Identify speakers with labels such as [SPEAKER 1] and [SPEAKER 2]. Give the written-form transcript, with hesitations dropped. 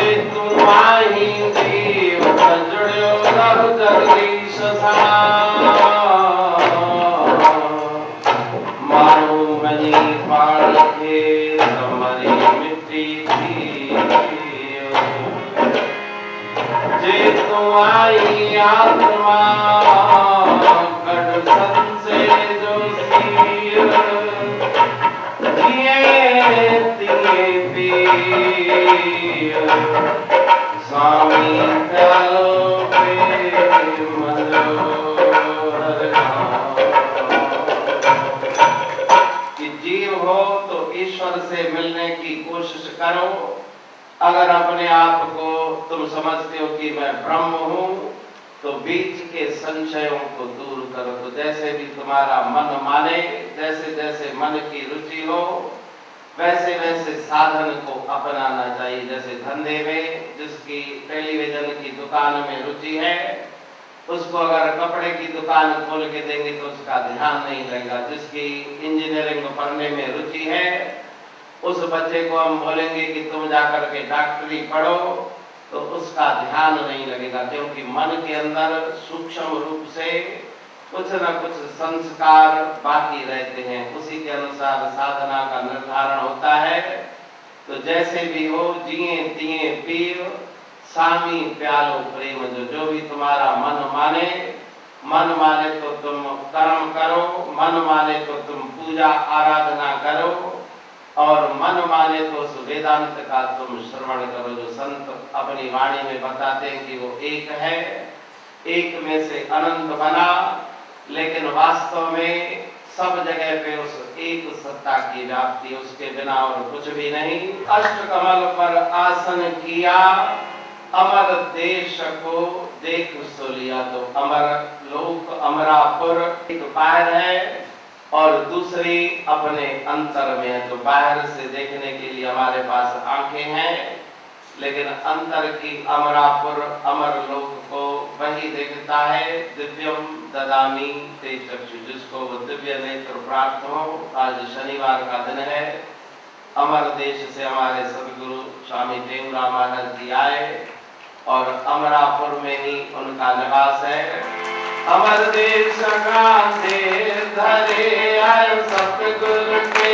[SPEAKER 1] जे तू आई जीव सजड़ियो जगदीश सा मानो मनी पाल के तुम्हारी मिट्टी थी जे तुम आई आत्मा गढ़ संसे जो सिर जिए तिए पीर स्वामी प्यालो पे मनोहर कि जीव हो तो ईश्वर से मिलने की कोशिश करो। अगर अपने आप को तुम समझते हो कि मैं ब्रह्म हूं तो बीच के संशयों को दूर करो। तो जैसे भी तुम्हारा मन माने, जैसे जैसे मन की रुचि हो वैसे वैसे साधन को अपनाना चाहिए। जैसे धंधे में जिसकी टेलीविजन की दुकान में रुचि है उसको अगर कपड़े की दुकान खोल के देंगे तो उसका ध्यान नहीं लगेगा। जिसकी इंजीनियरिंग पढ़ने में रुचि है उस बच्चे को हम बोलेंगे कि तुम जाकर के डॉक्टरी पढ़ो तो उसका ध्यान नहीं लगेगा, क्योंकि मन के अंदर सूक्ष्म रूप से कुछ न कुछ संस्कार बाकी रहते हैं। उसी के अनुसार साधना का निर्धारण होता है। तो जैसे भी हो जिए तिए पीर स्वामी प्यालो प्रेम जो भी तुम्हारा मन माने तो तुम कर्म करो, मन माने तो तुम पूजा आराधना करो और मन माने तो उस वेदांत का तुम श्रवण करो। जो संत अपनी वाणी में बताते हैं कि वो एक है, एक में से अनंत बना, लेकिन वास्तव में सब जगह पे उस एक सत्ता की व्याप्ति, उसके बिना और कुछ भी नहीं। अष्टकमल पर आसन किया अमर देश को देख सो लिया। तो अमर लोक अमरापुर एक बाहर है और दूसरी अपने अंतर में है। तो बाहर से देखने के लिए हमारे पास आंखें हैं, लेकिन अंतर की अमरापुर अमर लोक को वही देखता है। दिव्यम ददामी ते चक्षु, जिसको वो दिव्य नेत्र प्राप्त हो। आज शनिवार का दिन है। अमर देश से हमारे सदगुरु स्वामी टेमराम महाराज जी आए और अमरापुर में ही उनका निवास है। अमर देश का धरे आए सतगुरु के